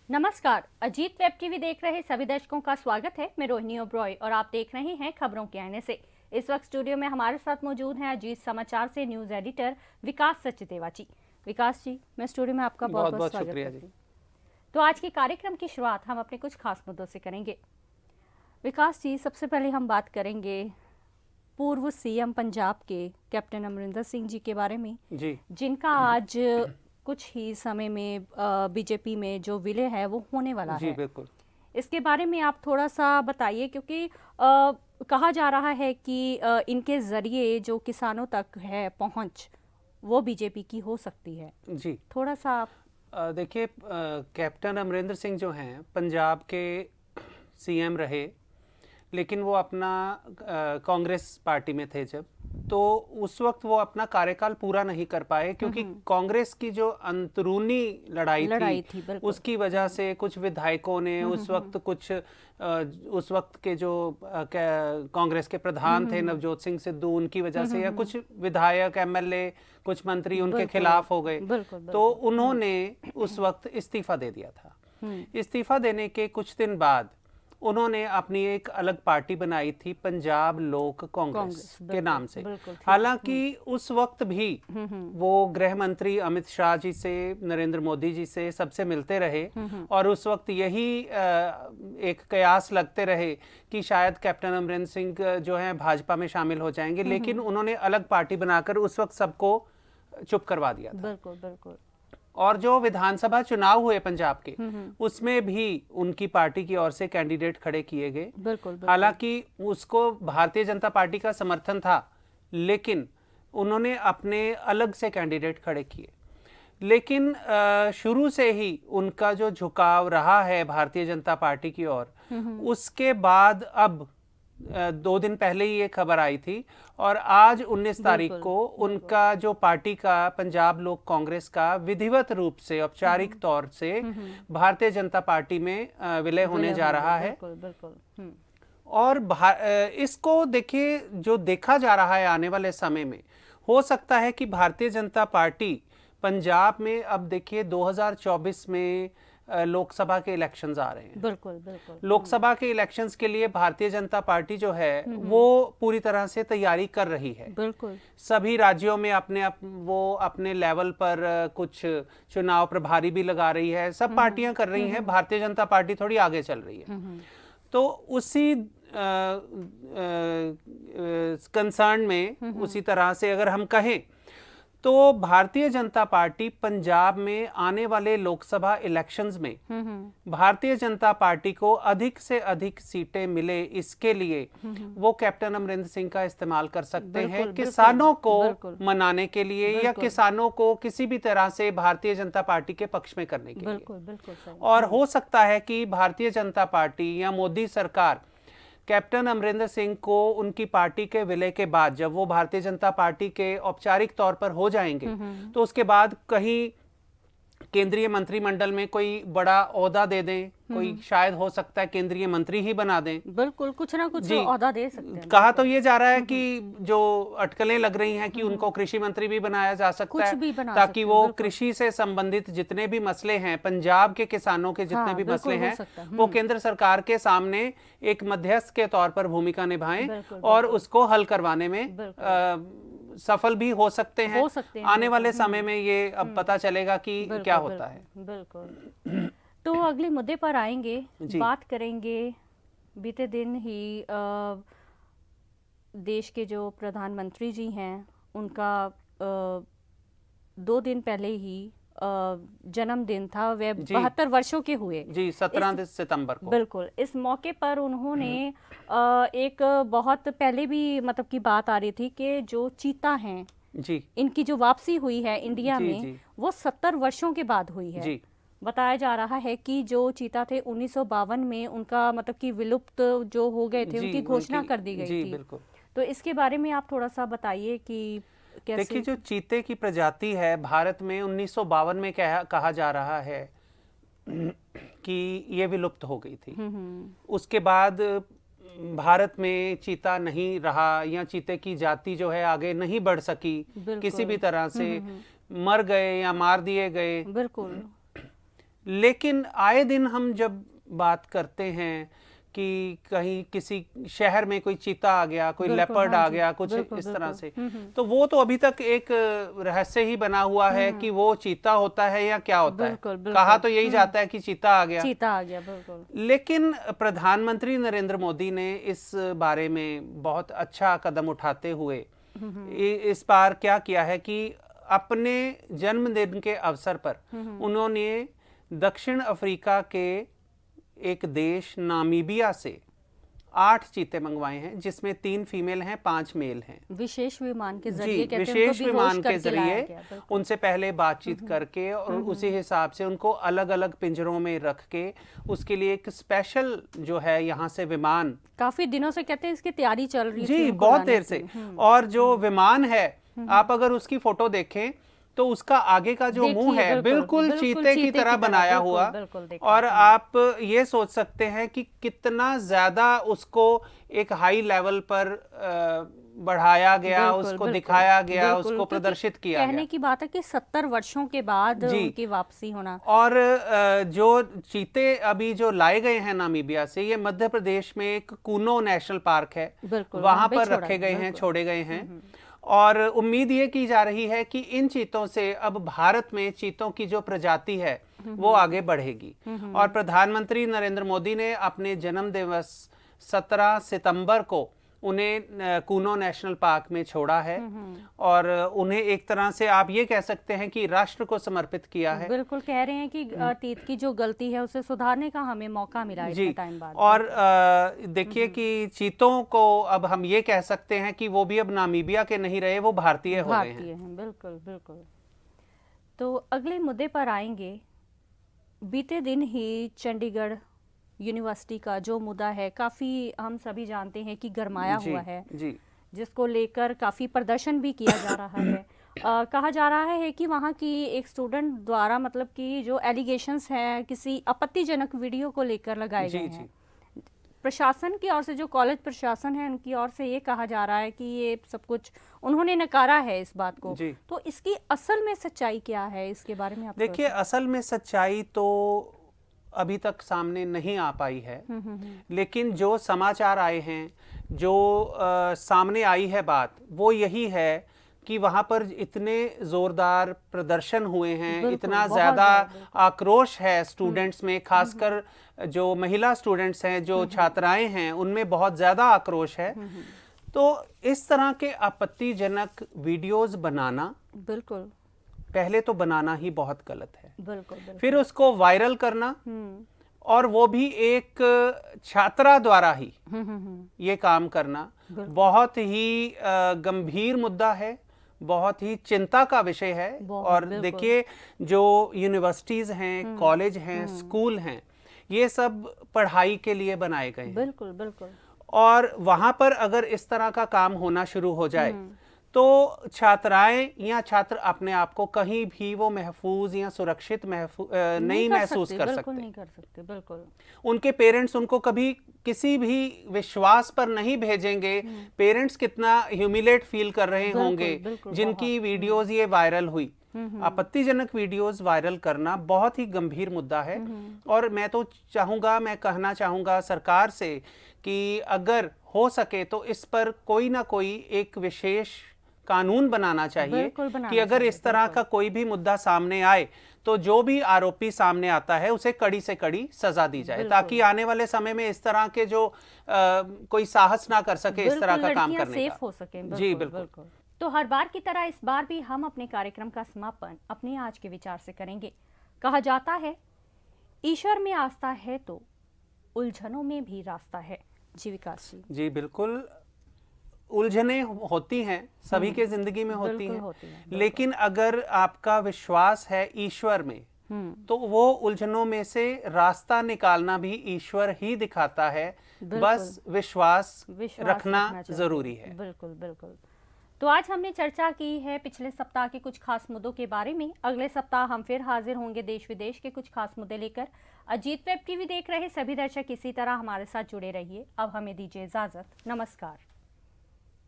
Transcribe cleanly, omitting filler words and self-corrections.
नमस्कार, Ajit web TV देख रहे सभी दर्शकों का स्वागत है। मैं रोहिणी ओब्रॉय और आप देख रहे हैं खबरों के आईने से। इस वक्त स्टूडियो में हमारे साथ मौजूद हैं अजीत समाचार से न्यूज एडिटर विकास सचदेवा जी। विकास जी, मैं स्टूडियो में आपका बहुत बहुत स्वागत करती हूँ। तो आज के कार्यक्रम की शुरुआत हम अपने कुछ खास मुद्दों से करेंगे। विकास जी, सबसे पहले हम बात करेंगे पूर्व सीएम पंजाब के कैप्टन अमरिंदर सिंह जी के बारे में जी, जिनका आज कुछ ही समय में बीजेपी में जो विलय है वो होने वाला है। बिल्कुल, इसके बारे में आप थोड़ा सा बताइए, क्योंकि कहा जा रहा है कि इनके जरिए जो किसानों तक है पहुंच वो बीजेपी की हो सकती है। जी, थोड़ा सा आप देखिए, कैप्टन अमरिंदर सिंह जो हैं पंजाब के सीएम रहे, लेकिन वो अपना कांग्रेस पार्टी में थे जब, तो उस वक्त वो अपना कार्यकाल पूरा नहीं कर पाए, क्योंकि कांग्रेस की जो अंदरूनी लड़ाई थी उसकी वजह से कुछ विधायकों ने उस वक्त के जो कांग्रेस के प्रधान थे नवजोत सिंह सिद्धू, उनकी वजह से या कुछ विधायक एमएलए कुछ मंत्री उनके खिलाफ हो गए, तो उन्होंने उस वक्त इस्तीफा दे दिया था। इस्तीफा देने के कुछ दिन बाद उन्होंने अपनी एक अलग पार्टी बनाई थी, पंजाब लोक कांग्रेस के नाम से। हालांकि उस वक्त भी वो गृह मंत्री अमित शाह जी से, नरेंद्र मोदी जी से सबसे मिलते रहे और उस वक्त यही एक कयास लगते रहे कि शायद कैप्टन अमरिंदर सिंह जो हैं भाजपा में शामिल हो जाएंगे, लेकिन उन्होंने अलग पार्टी बनाकर उस वक्त सबको चुप करवा दिया था। बिल्कुल बिल्कुल। और जो विधानसभा चुनाव हुए पंजाब के, उसमें भी उनकी पार्टी की ओर से कैंडिडेट खड़े किए गए। बिल्कुल। हालांकि उसको भारतीय जनता पार्टी का समर्थन था, लेकिन उन्होंने अपने अलग से कैंडिडेट खड़े किए। लेकिन शुरू से ही उनका जो झुकाव रहा है भारतीय जनता पार्टी की ओर, उसके बाद अब 2 दिन पहले ही ये खबर आई थी और आज 19 तारीख को उनका जो पार्टी का पंजाब लोक कांग्रेस का विधिवत रूप से औपचारिक तौर से भारतीय जनता पार्टी में विलय होने जा रहा है। और इसको देखिए, जो देखा जा रहा है आने वाले समय में, हो सकता है कि भारतीय जनता पार्टी पंजाब में, अब देखिए 2024 में लोकसभा के इलेक्शंस आ रहे हैं। बिल्कुल बिल्कुल। लोकसभा के इलेक्शंस के लिए भारतीय जनता पार्टी जो है वो पूरी तरह से तैयारी कर रही है। बिल्कुल। सभी राज्यों में अपने लेवल पर कुछ चुनाव प्रभारी भी लगा रही है, सब पार्टियां कर रही हैं, भारतीय जनता पार्टी थोड़ी आगे चल रही है। तो उसी कंसर्न में, उसी तरह से अगर हम कहें तो भारतीय जनता पार्टी पंजाब में आने वाले लोकसभा इलेक्शंस में भारतीय जनता पार्टी को अधिक से अधिक सीटें मिले, इसके लिए वो कैप्टन अमरिंदर सिंह का इस्तेमाल कर सकते हैं किसानों को मनाने के लिए या किसानों को किसी भी तरह से भारतीय जनता पार्टी के पक्ष में करने के लिए। और हो सकता है कि भारतीय जनता पार्टी या मोदी सरकार कैप्टन अमरिंदर सिंह को उनकी पार्टी के विलय के बाद, जब वो भारतीय जनता पार्टी के औपचारिक तौर पर हो जाएंगे, तो उसके बाद कहीं केंद्रीय मंत्रिमंडल में कोई बड़ा ओहदा दे दें, कोई शायद हो सकता है केंद्रीय मंत्री ही बना दें। बिल्कुल, कुछ ना कुछ ओहदा दे सकते हैं। कहा तो ये जा रहा है कि जो अटकलें लग रही हैं कि उनको कृषि मंत्री भी बनाया जा सकता है, ताकि वो कृषि से संबंधित जितने भी मसले हैं, पंजाब के किसानों के जितने भी मसले हैं, वो केंद्र सरकार के सामने एक मध्यस्थ के तौर पर भूमिका निभाएं और उसको हल करवाने में सफल भी हो सकते हैं। आने वाले समय में ये अब पता चलेगा कि क्या होता है। बिल्कुल। तो अगले मुद्दे पर आएंगे, बात करेंगे। बीते दिन ही देश के जो प्रधानमंत्री जी हैं, उनका 2 दिन पहले ही जन्मदिन था। वे 72 वर्षों के हुए जी, 17 सितंबर को। बिल्कुल। इस मौके पर उन्होंने एक बहुत पहले भी मतलब की बात आ रही थी कि जो चीता हैं जी, इनकी जो वापसी हुई है इंडिया में, वो 70 वर्षों के बाद हुई है जी। बताया जा रहा है कि जो चीता थे 1952 में उनका मतलब कि विलुप्त जो हो गए थे, उनकी घोषणा कर दी गई थी। बिल्कुल। तो इसके बारे में आप थोड़ा सा बताइए कि देखिए, जो चीते की प्रजाति है भारत में 1952 में कहा जा रहा है कि ये विलुप्त हो गई थी। उसके बाद भारत में चीता नहीं रहा, या चीते की जाति जो है आगे नहीं बढ़ सकी, किसी भी तरह से मर गए या मार दिए गए। बिल्कुल। लेकिन आए दिन हम जब बात करते हैं कि कहीं किसी शहर में कोई चीता आ गया, कोई बिल्कुल, लेपर्ड हाँ आ जी, गया, कुछ बिल्कुल, इस तरह बिल्कुल। से, तो वो तो अभी तक एक रहस्य ही बना हुआ है कि वो चीता होता है या क्या होता है। बिल्कुल, बिल्कुल। कहा तो यही जाता है कि चीता आ गया, चीता आ गया, बिल्कुल। लेकिन प्रधानमंत्री नरेंद्र मोदी ने इस बारे में बहुत अच्छा कदम उठाते हुए इस बार क्या किया है कि अपने जन्मदिन के अवसर पर उन्होंने दक्षिण अफ्रीका के एक देश नामीबिया से 8 चीते मंगवाए हैं, जिसमें 3 फीमेल हैं, 5 मेल हैं। विशेष विमान के जी, जरिए कहते हैं विशेष उनको बेहोश विमान के करके लाया जरिए गया, बिल्कुल। उनसे पहले बातचीत करके और उसी हिसाब से उनको अलग अलग पिंजरों में रख के उसके लिए एक स्पेशल जो है यहाँ से विमान, काफी दिनों से कहते हैं इसकी तैयारी चल रही थी जी उनको बहुत लाने देर की। से, और जो विमान है आप अगर उसकी फोटो देखें तो उसका आगे का जो मुंह देखिए, है बिल्कुल, बिल्कुल चीते की तरह बनाया बिल्कुल, हुआ, बिल्कुल देखा। और आप ये सोच सकते हैं कि कितना ज्यादा उसको एक हाई लेवल पर बढ़ाया गया, बिल्कुल, उसको बिल्कुल, दिखाया गया, बिल्कुल, उसको क्योंकि प्रदर्शित किया कहने गया। की बात है कि 70 वर्षों के बाद जी। उनकी वापसी होना। और जो चीते अभी जो लाए गए हैं नामीबिया से, ये मध्य प्रदेश में एक कूनो नेशनल पार्क है, बिल्कुल, वहां वहाँ पे पर छोड़ा रखे है, गए हैं, बिल्कुल। छोड़े गए हैं। और उम्मीद ये की जा रही है कि इन चीतों से अब भारत में चीतों की जो प्रजाति है वो आगे बढ़ेगी। और प्रधानमंत्री नरेंद्र मोदी ने अपने जन्म दिवस 17 सितंबर को उन्हें कूनो नेशनल पार्क में छोड़ा है, और उन्हें एक तरह से आप ये कह सकते हैं कि राष्ट्र को समर्पित किया है। बिल्कुल, कह रहे हैं कि अतीत की जो गलती है उसे सुधारने का हमें मौका मिला इतने जी, टाइम बाद। और देखिए कि चीतों को अब हम ये कह सकते हैं कि वो भी अब नामीबिया के नहीं रहे, वो भारतीय हो गए हैं। बिल्कुल, बिल्कुल। तो अगले मुद्दे पर आएंगे। बीते दिन ही चंडीगढ़ यूनिवर्सिटी का जो मुद्दा है काफ़ी हम सभी जानते हैं कि गरमाया हुआ है, जी, जिसको लेकर काफ़ी प्रदर्शन भी किया जा रहा है। कहा जा रहा है कि वहाँ की एक स्टूडेंट द्वारा मतलब कि जो एलिगेशंस हैं किसी आपत्तिजनक वीडियो को लेकर लगाए जी, गए जी। हैं। प्रशासन की ओर से, जो कॉलेज प्रशासन है उनकी ओर से ये कहा जा रहा है कि ये सब कुछ उन्होंने नकारा है इस बात को। जी। तो इसकी असल में सच्चाई क्या है, इसके बारे में आप देखिए, असल में सच्चाई तो अभी तक सामने नहीं आ पाई है, लेकिन जो समाचार आए हैं, जो सामने आई है बात, वो यही है कि वहां पर इतने जोरदार प्रदर्शन हुए हैं, बिल्कुल, इतना बहुत ज्यादा ज़्यादा, आक्रोश है स्टूडेंट्स में, खासकर जो महिला स्टूडेंट्स हैं, जो छात्राएं हैं, उनमें बहुत ज्यादा आक्रोश है। तो इस तरह के आपत्तिजनक वीडियोस बनाना, बिल्कुल, पहले तो बनाना ही बहुत गलत है, बिल्कुल, बिल्कुल। फिर उसको वायरल करना, और वो भी एक छात्रा द्वारा ही ये काम करना बहुत ही गंभीर मुद्दा है, बहुत ही चिंता का विषय है। और देखिए, जो यूनिवर्सिटीज हैं, कॉलेज हैं, स्कूल हैं, ये सब पढ़ाई के लिए बनाए गए हैं। बिल्कुल, बिल्कुल। और वहां पर अगर इस तरह का काम होना शुरू हो जाए तो छात्राएं या छात्र अपने आप को कहीं भी वो महफूज या सुरक्षित नहीं महसूस कर सकते, नहीं कर सकते, बिल्कुल। उनके पेरेंट्स उनको कभी किसी भी विश्वास पर नहीं भेजेंगे। पेरेंट्स कितना ह्यूमिलेट फील कर रहे होंगे जिनकी वीडियोस ये वायरल हुई। आपत्तिजनक वीडियोस वायरल करना बहुत ही गंभीर मुद्दा है, और मैं तो चाहूंगा, मैं कहना चाहूंगा सरकार से कि अगर हो सके तो इस पर कोई ना कोई एक विशेष कानून बनाना चाहिए कि अगर इस तरह का कोई भी मुद्दा सामने आए तो जो भी आरोपी सामने आता है उसे कड़ी से कड़ी सजा दी जाए, ताकि आने वाले समय में इस तरह के जो कोई साहस ना कर सके इस तरह का काम करने सेफ का। हो सके। जी बिल्कुल। तो हर बार की तरह इस बार भी हम अपने कार्यक्रम का समापन अपने आज के विचार से करेंगे। कहा जाता है, ईश्वर में आस्था है तो उलझनों में भी रास्ता है। जी विकास जी। जी बिल्कुल, उलझने होती हैं, सभी के जिंदगी में होती हैं, लेकिन अगर आपका विश्वास है ईश्वर में तो वो उलझनों में से रास्ता निकालना भी ईश्वर ही दिखाता है। बस विश्वास रखना जरूरी है। बिल्कुल, बिल्कुल। तो आज हमने चर्चा की है पिछले सप्ताह के कुछ खास मुद्दों के बारे में। अगले सप्ताह हम फिर हाजिर होंगे देश विदेश के कुछ खास मुद्दे लेकर। अजीत वेब टीवी देख रहे सभी दर्शक इसी तरह हमारे साथ जुड़े रहिए। अब हमें दीजिए इजाजत। नमस्कार।